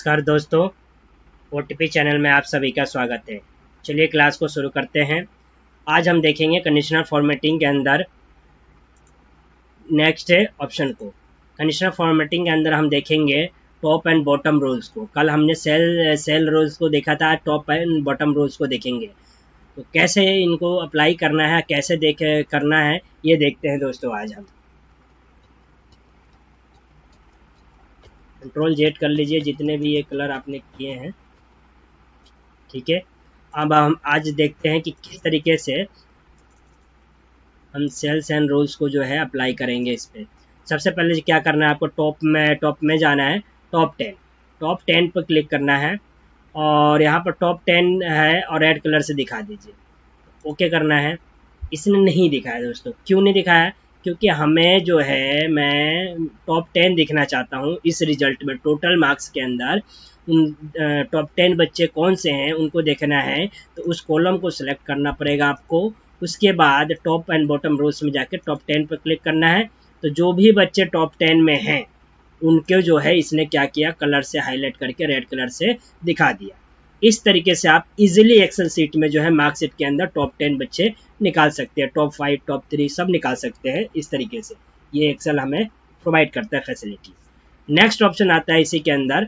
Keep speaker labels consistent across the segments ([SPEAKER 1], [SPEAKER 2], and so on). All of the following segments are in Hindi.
[SPEAKER 1] नमस्कार दोस्तों, ओटीपी चैनल में आप सभी का स्वागत है। चलिए क्लास को शुरू करते हैं। आज हम देखेंगे कंडीशनल फॉर्मेटिंग के अंदर नेक्स्ट ऑप्शन को। कंडीशनल फॉर्मेटिंग के अंदर हम देखेंगे टॉप एंड बॉटम रूल्स को। कल हमने सेल रूल्स को देखा था, टॉप एंड बॉटम रूल्स को देखेंगे। तो कैसे इनको अप्लाई करना है, कैसे करना है, ये देखते हैं दोस्तों आज हम। कंट्रोल जेड कर लीजिए जितने भी ये कलर आपने किए हैं, ठीक है। अब हम आज देखते हैं कि किस तरीके से हम सेल्स एंड रूल्स को जो है अप्लाई करेंगे इस पे। सबसे पहले क्या करना है आपको, टॉप में जाना है। टॉप 10 पर क्लिक करना है और यहाँ पर टॉप 10 है और रेड कलर से दिखा दीजिए। ओके करना है। इसने नहीं दिखाया दोस्तों, क्यों नहीं दिखाया? क्योंकि हमें जो है, मैं टॉप 10 दिखना चाहता हूँ इस रिजल्ट में। टोटल मार्क्स के अंदर उन टॉप 10 बच्चे कौन से हैं उनको देखना है, तो उस कॉलम को सिलेक्ट करना पड़ेगा आपको। उसके बाद टॉप एंड बॉटम रोज में जाकर टॉप 10 पर क्लिक करना है। तो जो भी बच्चे टॉप 10 में हैं उनके जो है इसने क्या किया, कलर से हाईलाइट करके रेड कलर से दिखा दिया। इस तरीके से आप इजीली एक्सेल सीट में जो है मार्कशीट के अंदर टॉप 10 बच्चे निकाल सकते हैं, टॉप 5 टॉप 3 सब निकाल सकते हैं। इस तरीके से ये एक्सेल हमें प्रोवाइड करता है फैसिलिटी। नेक्स्ट ऑप्शन आता है इसी के अंदर,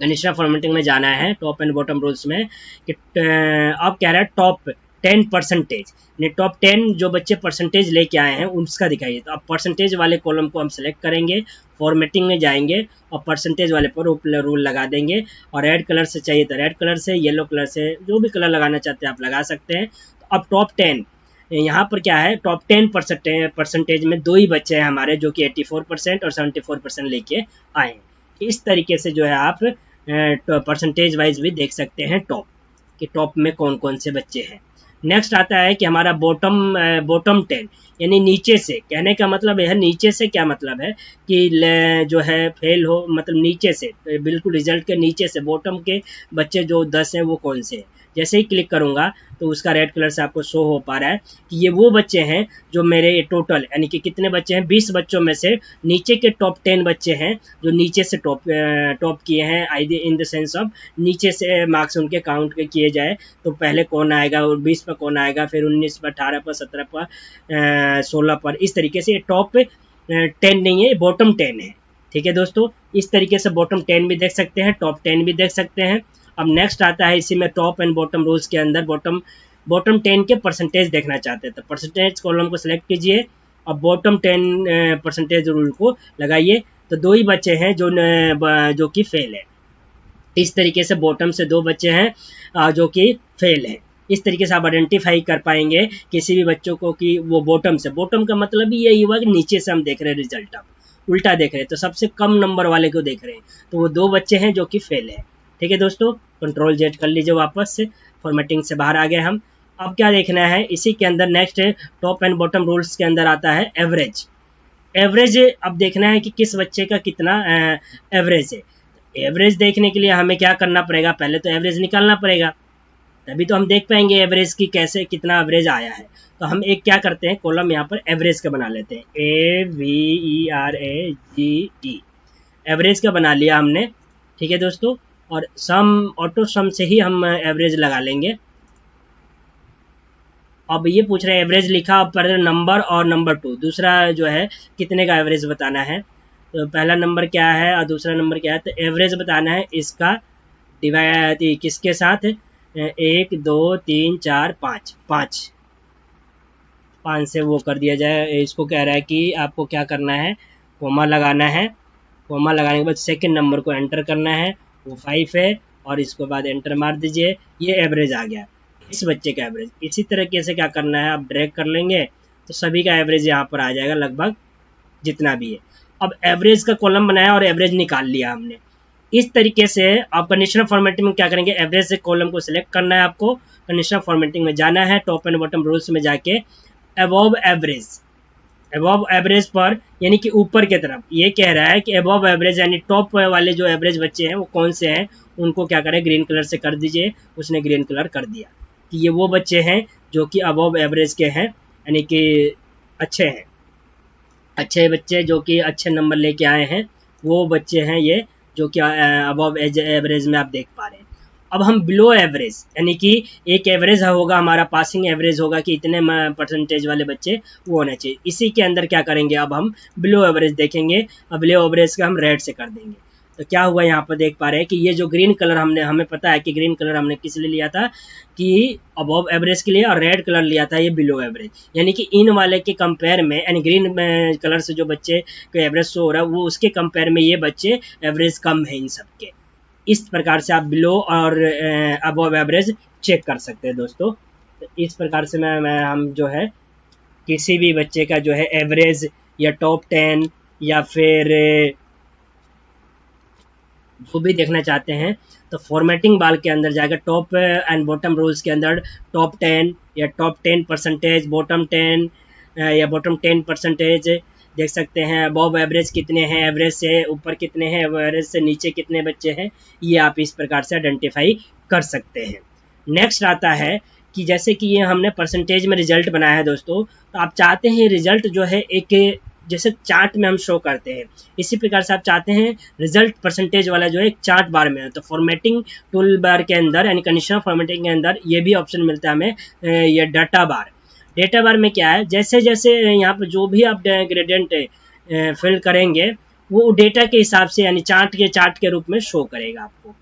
[SPEAKER 1] कंडीशनल फॉर्मेटिंग में जाना है टॉप एंड बॉटम रूल्स में कि अब कह रहा है टॉप 10%, टॉप 10 जो बच्चे परसेंटेज लेके आए हैं उसका दिखाइए। तो अब परसेंटेज वाले कॉलम को हम सेलेक्ट करेंगे, फॉर्मेटिंग में जाएंगे और परसेंटेज वाले पर रूल लगा देंगे। और रेड कलर से चाहिए तो रेड कलर से, येलो कलर से, जो भी कलर लगाना चाहते हैं आप लगा सकते हैं। तो अब टॉप 10 यहाँ पर क्या है, टॉप 10 परसेंटेज में दो ही बच्चे हैं हमारे जो कि 84% और 74% लेके आए हैं। इस तरीके से जो है आप परसेंटेज वाइज भी देख सकते हैं टॉप कि टॉप में कौन कौन से बच्चे हैं। नेक्स्ट आता है कि हमारा बॉटम 10, यानी नीचे से। कहने का मतलब है, नीचे से क्या मतलब है कि जो है फेल हो, मतलब नीचे से, बिल्कुल रिजल्ट के नीचे से बॉटम के बच्चे जो 10 हैं वो कौन से हैं। जैसे ही क्लिक करूंगा तो उसका रेड कलर से आपको शो हो पा रहा है कि ये वो बच्चे हैं जो मेरे टोटल, यानी कि कितने बच्चे हैं, 20 बच्चों में से नीचे के टॉप 10 बच्चे हैं जो नीचे से टॉप किए हैं। आई इन द सेंस ऑफ नीचे से मार्क्स उनके काउंट के किए जाए तो पहले कौन आएगा और 20 पर कौन आएगा, फिर 19 पर, 18 पर, 17 पर, 16 पर। इस तरीके से टॉप 10 नहीं है, बॉटम 10 है। ठीक है दोस्तों, इस तरीके से बॉटम 10 भी देख सकते हैं, टॉप 10 भी देख सकते हैं। अब नेक्स्ट आता है इसी में टॉप एंड बॉटम रोज के अंदर बॉटम 10 के परसेंटेज देखना चाहते हैं तो परसेंटेज कॉलम को सिलेक्ट कीजिए और बॉटम 10 परसेंटेज रूल को लगाइए। तो दो ही बच्चे हैं जो कि फेल है। इस तरीके से बॉटम से दो बच्चे हैं जो कि फेल है। इस तरीके से आप आइडेंटिफाई कर पाएंगे किसी भी बच्चों को कि वो बॉटम से, बॉटम का मतलब ही यही हुआ कि नीचे से हम देख रहे हैं रिजल्ट, आप उल्टा देख रहे हैं तो सबसे कम नंबर वाले को देख रहे हैं। तो वो दो बच्चे हैं जो कि फेल है। ठीक है दोस्तों, कंट्रोल जेड कर लीजिए, वापस से फॉर्मेटिंग से बाहर आ गए हम। अब क्या देखना है इसी के अंदर, next top and bottom rules के अंदर आता है एवरेज। एवरेज अब देखना है कि किस बच्चे का कितना एवरेज है। एवरेज देखने के लिए हमें क्या करना पड़ेगा, पहले तो एवरेज निकालना पड़ेगा, तभी तो हम देख पाएंगे एवरेज की कैसे कितना एवरेज आया है। तो हम एक क्या करते हैं, कॉलम यहाँ पर एवरेज का बना लेते हैं, AVERAGE, एवरेज का बना लिया हमने। ठीक है दोस्तों, और ऑटो सम से ही हम एवरेज लगा लेंगे। अब ये पूछ रहे हैं एवरेज लिखा, अब पर नंबर और नंबर 2, दूसरा जो है कितने का एवरेज बताना है। तो पहला नंबर क्या है और दूसरा नंबर क्या है, तो एवरेज बताना है इसका डिवाइड किसके साथ, 1 2 3 4 5, 5 से वो कर दिया जाए। इसको कह रहा है कि आपको क्या करना है, कोमा लगाना है। कोमा लगाने के बाद सेकंड नंबर को एंटर करना है, वो 5 है, और इसके बाद एंटर मार दीजिए। ये एवरेज आ गया इस बच्चे का एवरेज। इसी तरीके से क्या करना है, आप ड्रैग कर लेंगे तो सभी का एवरेज यहाँ पर आ जाएगा, लगभग जितना भी है। अब एवरेज का कॉलम बनाया और एवरेज निकाल लिया हमने। इस तरीके से आप कंडीशनल फॉर्मेटिंग में क्या करेंगे, एवरेज से कॉलम को सिलेक्ट करना है आपको, कंडीशनल फॉर्मेटिंग में जाना है, टॉप एंड बॉटम रूल्स में जाके अबव एवरेज पर, यानी कि ऊपर की तरफ। ये कह रहा है कि अबव एवरेज यानी टॉप वाले जो एवरेज बच्चे हैं वो कौन से हैं, उनको क्या करें, ग्रीन कलर से कर दीजिए। उसने ग्रीन कलर कर दिया कि ये वो बच्चे हैं जो कि अबव एवरेज के हैं, यानी कि अच्छे हैं, अच्छे बच्चे जो कि अच्छे नंबर लेके आए हैं, वो बच्चे हैं ये जो कि अबव एवरेज में आप देख पा रहे हैं। अब हम बिलो एवरेज, यानी कि एक एवरेज होगा हमारा, पासिंग एवरेज होगा कि इतने परसेंटेज वाले बच्चे वो होने चाहिए। इसी के अंदर क्या करेंगे, अब हम बिलो एवरेज देखेंगे। अब बिलो एवरेज का हम रेड से कर देंगे। तो क्या हुआ, यहाँ पर देख पा रहे हैं कि ये जो ग्रीन कलर हमें पता है कि ग्रीन कलर हमने किस लिए लिया था, कि अबव एवरेज के लिए, और रेड कलर लिया था ये बिलो एवरेज। यानी कि इन वाले के कंपेयर में, यानी ग्रीन कलर से जो बच्चे को एवरेज शो हो रहा है, वो उसके कंपेयर में ये बच्चे एवरेज कम है इन सबके। इस प्रकार से आप बिलो और अबव एवरेज चेक कर सकते हैं दोस्तों। तो इस प्रकार से मैं हम जो है किसी भी बच्चे का जो है एवरेज या टॉप 10 या फिर जो भी देखना चाहते हैं, तो फॉर्मेटिंग बाल के अंदर जाकर टॉप एंड बॉटम रूल्स के अंदर टॉप 10 या टॉप 10%, बॉटम 10 या बॉटम 10% देख सकते हैं। अबव एवरेज कितने हैं, एवरेज से ऊपर कितने हैं, एवरेज से नीचे कितने बच्चे हैं, ये आप इस प्रकार से आइडेंटिफाई कर सकते हैं। नेक्स्ट आता है कि जैसे कि ये हमने परसेंटेज में रिजल्ट बनाया है दोस्तों, तो आप चाहते हैं रिजल्ट जो है एक जैसे चार्ट में हम शो करते हैं, इसी प्रकार से आप चाहते हैं रिजल्ट परसेंटेज वाला जो है एक चार्ट बार में है। तो फॉर्मेटिंग टूल बार के अंदर, यानी कंडीशनल फॉर्मेटिंग के अंदर ये भी ऑप्शन मिलता है हमें, ये डाटा बार। डेटा बार में क्या है, जैसे जैसे यहाँ पर जो भी आप ग्रेडियंट फिल करेंगे, वो डेटा के हिसाब से, यानी चार्ट के रूप में शो करेगा आपको,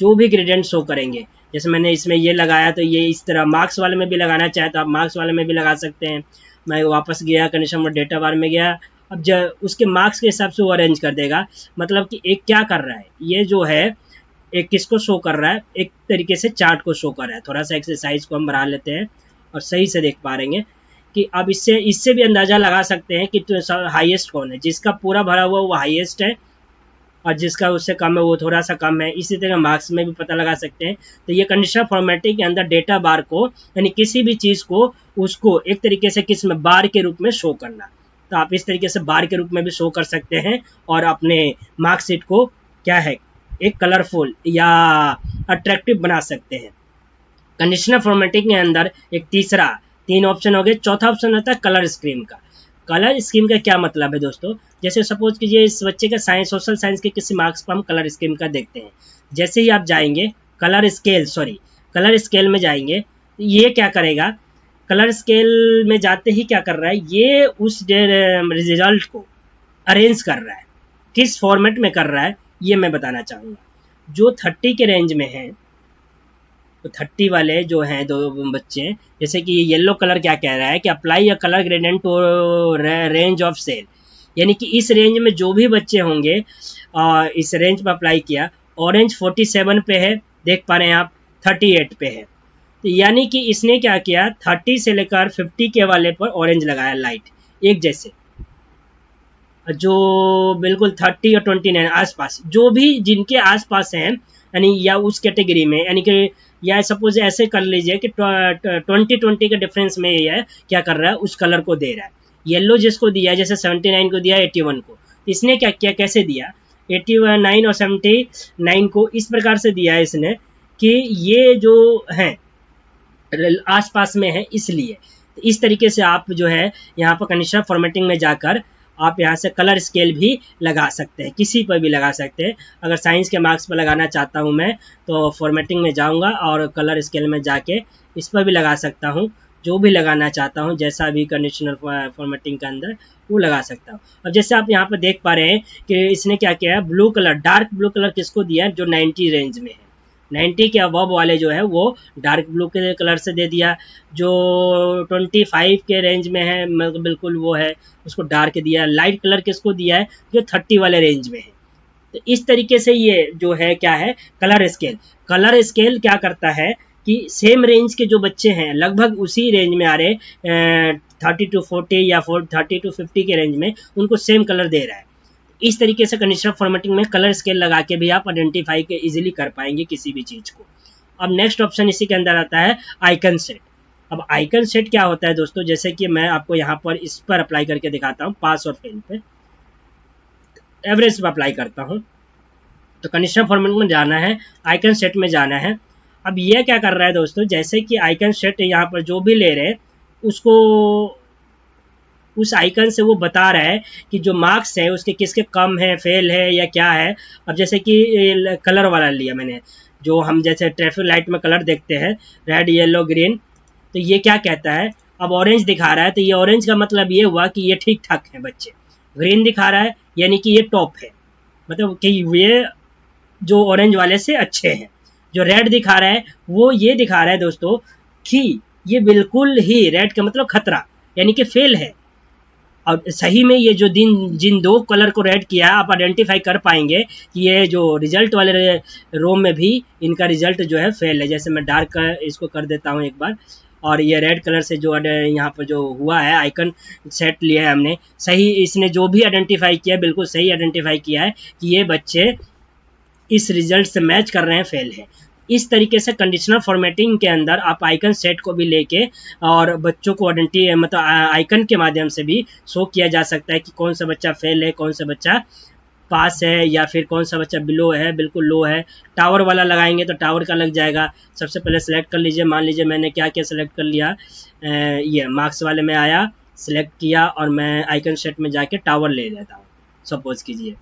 [SPEAKER 1] जो भी ग्रेडियंट शो करेंगे। जैसे मैंने इसमें ये लगाया, तो ये इस तरह मार्क्स वाले में भी लगाना चाहे तो आप मार्क्स वाले में भी लगा सकते हैं। मैं वापस गया कंडीशन डेटा बार में गया, अब जब उसके मार्क्स के हिसाब से वो अरेंज कर देगा। मतलब कि एक क्या कर रहा है, ये जो है एक किसको शो कर रहा है, एक तरीके से चार्ट को शो कर रहा है। थोड़ा सा एक्सरसाइज को हम बढ़ा लेते हैं और सही से देख पा रहे हैं कि अब इससे इससे भी अंदाजा लगा सकते हैं कि हाईएस्ट कौन है। जिसका पूरा भरा हुआ वो हाईएस्ट है, और जिसका उससे कम है वो थोड़ा सा कम है। इसी तरह मार्क्स में भी पता लगा सकते हैं। तो ये कंडीशनल फॉर्मेटिंग के अंदर डेटा बार को, यानी किसी भी चीज़ को उसको एक तरीके से किस में बार के रूप में शो करना, तो आप इस तरीके से बार के रूप में भी शो कर सकते हैं और अपने मार्कशीट को क्या है एक कलरफुल या अट्रैक्टिव बना सकते हैं। कंडीशनल फॉर्मेटिंग के अंदर एक तीसरा, 3 ऑप्शन हो गए। चौथा ऑप्शन होता है कलर स्कीम का। कलर स्कीम का क्या मतलब है दोस्तों, जैसे सपोज कीजिए इस बच्चे का सोशल साइंस के किसी मार्क्स पर हम कलर स्कीम का देखते हैं। जैसे ही आप जाएंगे कलर स्केल में जाएंगे, ये क्या करेगा, कलर स्केल में जाते ही क्या कर रहा है, ये उस रिजल्ट को अरेंज कर रहा है। किस फॉर्मेट में कर रहा है ये मैं बताना चाहूँगा। जो 30 के रेंज में है, तो 30 वाले जो हैं दो बच्चे, जैसे कि येलो कलर क्या कह रहा है कि apply a colour gradient to range of cell, यानी कि इस रेंज में जो भी बच्चे होंगे इस रेंज पर अप्लाई किया। ऑरेंज 47 पे है, देख पा रहे हैं आप, 38 पे है। तो यानी कि इसने क्या किया, 30 से लेकर 50 के वाले पर ऑरेंज लगाया लाइट एक जैसे, जो बिल्कुल 30 और 29 आसपास, जो भी जिनके आसपास हैं, यानी या उस कैटेगरी में, यानी कि या सपोज ऐसे कर लीजिए कि 20 के डिफरेंस में ये है क्या कर रहा है, उस कलर को दे रहा है। येलो जिसको दिया है, जैसे 79 को दिया 81 को, इसने क्या किया, कैसे दिया 89 और 79 को इस प्रकार से दिया है इसने कि ये जो है आसपास में है, इसलिए तो इस तरीके से आप जो है यहाँ पर कंडीशनल फॉर्मेटिंग में जाकर आप यहाँ से कलर स्केल भी लगा सकते हैं, किसी पर भी लगा सकते हैं। अगर साइंस के मार्क्स पर लगाना चाहता हूँ मैं, तो फॉर्मेटिंग में जाऊँगा और कलर स्केल में जाके इस पर भी लगा सकता हूँ, जो भी लगाना चाहता हूँ, जैसा भी कंडीशनल फॉर्मेटिंग के अंदर वो लगा सकता हूँ। अब जैसे आप यहाँ पर देख पा रहे हैं कि इसने क्या किया है, blue colour, dark blue colour किसको दिया है, जो 90 रेंज में है। 90 के अबव वाले जो है वो डार्क ब्लू के कलर से दे दिया, जो 25 के रेंज में है बिल्कुल वो है, उसको डार्क दिया। लाइट कलर किसको दिया है, जो 30 वाले रेंज में है। तो इस तरीके से ये जो है क्या है, कलर स्केल क्या करता है कि सेम रेंज के जो बच्चे हैं, लगभग उसी रेंज में आ रहे 30 to 40 या 30 to 50 के रेंज में, उनको सेम कलर दे रहा है। इस तरीके से कंडीशनल फॉर्मेटिंग में कलर स्केल लगा के भी आप आइडेंटिफाई के इजीली कर पाएंगे किसी भी चीज़ को। अब नेक्स्ट ऑप्शन इसी के अंदर आता है आइकन सेट। अब आइकन सेट क्या होता है दोस्तों, जैसे कि मैं आपको यहाँ पर इस पर अप्लाई करके दिखाता हूँ, पास और फेल पे, एवरेज पर अप्लाई करता हूँ। तो कंडीशनल फॉर्मेट में जाना है, आइकन सेट में जाना है। अब ये क्या कर रहा है दोस्तों, जैसे कि आइकन सेट यहाँ पर जो भी ले रहे हैं उसको उस आइकन से वो बता रहा है कि जो मार्क्स है उसके किसके कम है, फेल है या क्या है। अब जैसे कि कलर वाला लिया मैंने, जो हम जैसे ट्रैफिक लाइट में कलर देखते हैं, रेड येलो ग्रीन, तो ये क्या कहता है, अब ऑरेंज दिखा रहा है तो ये ऑरेंज का मतलब ये हुआ कि ये ठीक ठाक है बच्चे। ग्रीन दिखा रहा है यानी कि ये टॉप है, मतलब कि ये जो ऑरेंज वाले से अच्छे हैं। जो रेड दिखा रहा है वो ये दिखा रहा है दोस्तों कि ये बिल्कुल ही, रेड का मतलब खतरा, यानी कि फेल है। और सही में ये जो जिन दो कलर को रेड किया आप आइडेंटिफाई कर पाएंगे कि ये जो रिजल्ट वाले रो में भी इनका रिजल्ट जो है फेल है। जैसे मैं डार्क इसको कर देता हूँ एक बार, और ये रेड कलर से जो यहाँ पर जो हुआ है आइकन सेट लिया है हमने, सही इसने जो भी आइडेंटिफाई किया बिल्कुल सही आइडेंटिफाई किया है कि ये बच्चे इस रिजल्ट से मैच कर रहे हैं, फेल है। इस तरीके से कंडीशनल फॉर्मेटिंग के अंदर आप आइकन सेट को भी लेके और बच्चों को आइडेंटिटी मतलब आइकन के माध्यम से भी शो किया जा सकता है कि कौन सा बच्चा फेल है, कौन सा बच्चा पास है, या फिर कौन सा बच्चा बिलो है, बिल्कुल लो है। टावर वाला लगाएंगे तो टावर का लग जाएगा। सबसे पहले सेलेक्ट कर लीजिए, मान लीजिए मैंने क्या क्या सेलेक्ट कर लिया, ये मार्क्स वाले में आया, सेलेक्ट किया और मैं आइकन सेट में जाके टावर ले लेता हूँ, सपोज कीजिए।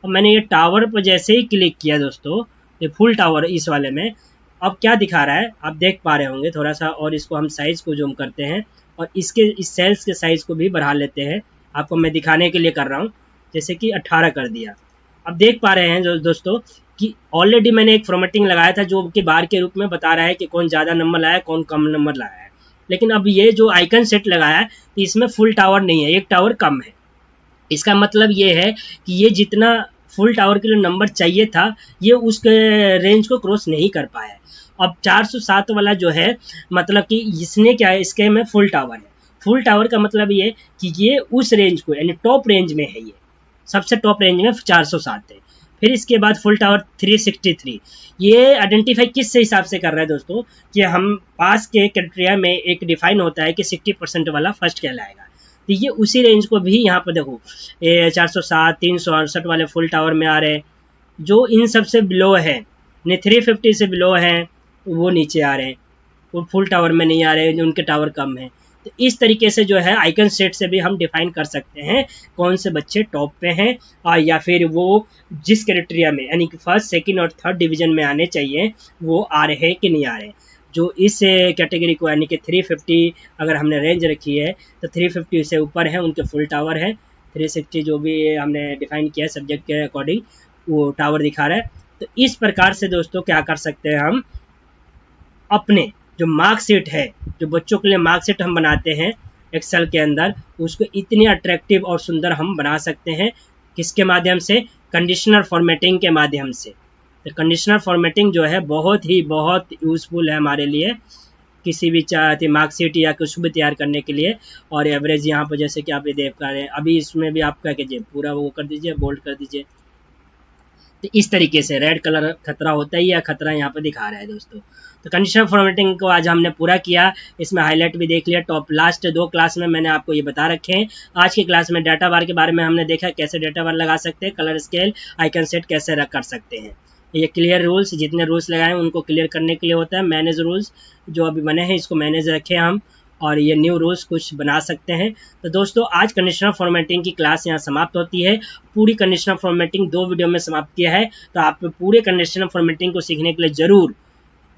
[SPEAKER 1] और मैंने ये टावर पर जैसे ही क्लिक किया दोस्तों, ये फुल टावर इस वाले में, अब क्या दिखा रहा है आप देख पा रहे होंगे थोड़ा सा, और इसको हम साइज को जूम करते हैं और इसके इस सेल्स के साइज को भी बढ़ा लेते हैं। आपको मैं दिखाने के लिए कर रहा हूँ, जैसे कि 18 कर दिया। अब देख पा रहे हैं दोस्तों कि ऑलरेडी मैंने एक फॉर्मेटिंग लगाया था जो कि बार के रूप में बता रहा है कि कौन ज़्यादा नंबर लाया है, कौन कम नंबर लाया है। लेकिन अब ये जो आइकन सेट लगाया है इसमें फुल टावर नहीं है, एक टावर कम है। इसका मतलब ये है कि ये जितना फुल टावर के लिए नंबर चाहिए था ये उस रेंज को क्रॉस नहीं कर पाया है। अब 407 वाला जो है मतलब कि इसने क्या है, इसके में फुल टावर है। फुल टावर का मतलब ये कि ये उस रेंज को यानी टॉप रेंज में है, ये सबसे टॉप रेंज में 407 है। फिर इसके बाद फुल टावर 363। ये आइडेंटिफाई किस से हिसाब से कर रहा है दोस्तों कि हम पास के क्राइटेरिया में एक डिफाइन होता है कि 60% वाला फर्स्ट कहलाएगा। तो ये उसी रेंज को भी यहाँ पर देखो, ये 407 368 वाले फुल टावर में आ रहे हैं। जो इन सब से बिलो है, 350 से बिलो हैं, वो नीचे आ रहे हैं, वो फुल टावर में नहीं आ रहे हैं, उनके टावर कम है। तो इस तरीके से जो है आइकन सेट से भी हम डिफाइन कर सकते हैं कौन से बच्चे टॉप पे हैं, या फिर वो जिस क्राइटेरिया में यानी कि फर्स्ट सेकंड और थर्ड डिवीजन में आने चाहिए वो आ रहे हैं कि नहीं आ रहे। जो इस कैटेगरी को यानी कि 350 अगर हमने रेंज रखी है तो 350 से ऊपर है उनके फुल टावर है। 360 जो भी हमने डिफाइन किया है सब्जेक्ट के अकॉर्डिंग वो टावर दिखा रहा है। तो इस प्रकार से दोस्तों क्या कर सकते हैं हम, अपने जो मार्कशीट है, जो बच्चों के लिए मार्कशीट हम बनाते हैं एक्सेल के अंदर, उसको इतनी अट्रैक्टिव और सुंदर हम बना सकते हैं। किसके माध्यम से, कंडीशनल फॉर्मेटिंग के माध्यम से। तो कंडीशनल फॉर्मेटिंग जो है बहुत यूज़फुल है हमारे लिए, किसी भी चाहते मार्कशीट या कुछ भी तैयार करने के लिए। और एवरेज यहाँ पर जैसे कि आप ये देख पा रहे हैं, अभी इसमें भी आप क्या कीजिए, पूरा वो कर दीजिए, बोल्ड कर दीजिए। तो इस तरीके से रेड कलर खतरा होता ही या खतरा यहाँ पर दिखा रहा है दोस्तों। तो कंडीशनल फॉर्मेटिंग को आज हमने पूरा किया, इसमें हाईलाइट भी देख लिया। टॉप लास्ट 2 क्लास में मैंने आपको ये बता रखे हैं। आज की क्लास में डाटा बार के बारे में हमने देखा कैसे डाटा बार लगा सकते हैं, कलर स्केल आइकन सेट कैसे रख कर सकते हैं। ये क्लियर रूल्स, जितने रूल्स लगाए हैं उनको क्लियर करने के लिए होता है। मैनेज रूल्स जो अभी बने हैं इसको मैनेज रखें हम, और ये न्यू रूल्स कुछ बना सकते हैं। तो दोस्तों आज कंडीशनल फॉर्मेटिंग की क्लास यहाँ समाप्त होती है। पूरी कंडीशनल फॉर्मेटिंग 2 वीडियो में समाप्त किया है। तो आप पूरे कंडीशनल फॉर्मेटिंग को सीखने के लिए जरूर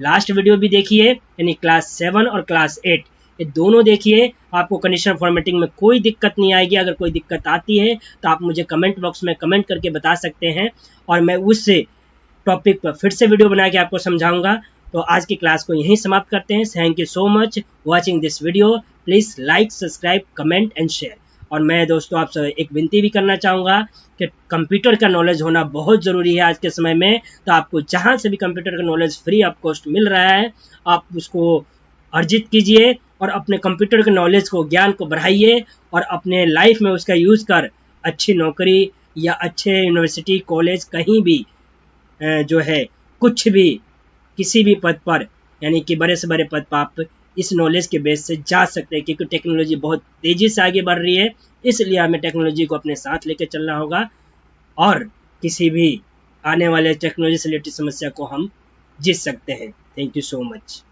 [SPEAKER 1] लास्ट वीडियो भी देखिए, यानी क्लास 7 और क्लास 8 ये दोनों देखिए। आपको कंडीशनल फॉर्मेटिंग में कोई दिक्कत नहीं आएगी। अगर कोई दिक्कत आती है तो आप मुझे कमेंट बॉक्स में कमेंट करके बता सकते हैं, और मैं उस टॉपिक पर फिर से वीडियो बना के आपको समझाऊंगा। तो आज की क्लास को यहीं समाप्त करते हैं। Thank you so much watching this video. Please like, subscribe, comment and share. और मैं दोस्तों आपसे एक विनती भी करना चाहूँगा कि कंप्यूटर का नॉलेज होना बहुत ज़रूरी है आज के समय में। तो आपको जहाँ से भी कंप्यूटर का नॉलेज फ्री ऑफ कॉस्ट मिल रहा है आप उसको अर्जित कीजिए और अपने कंप्यूटर के नॉलेज को, ज्ञान को बढ़ाइए, और अपने लाइफ में उसका यूज़ कर अच्छी नौकरी या अच्छे यूनिवर्सिटी कॉलेज कहीं भी जो है कुछ भी किसी भी पद पर यानी कि बड़े से बड़े पद पर आप इस नॉलेज के बेस से जा सकते हैं। क्योंकि टेक्नोलॉजी बहुत तेज़ी से आगे बढ़ रही है, इसलिए हमें टेक्नोलॉजी को अपने साथ लेकर चलना होगा और किसी भी आने वाले टेक्नोलॉजी से रिलेटेड समस्या को हम जीत सकते हैं। Thank you so much.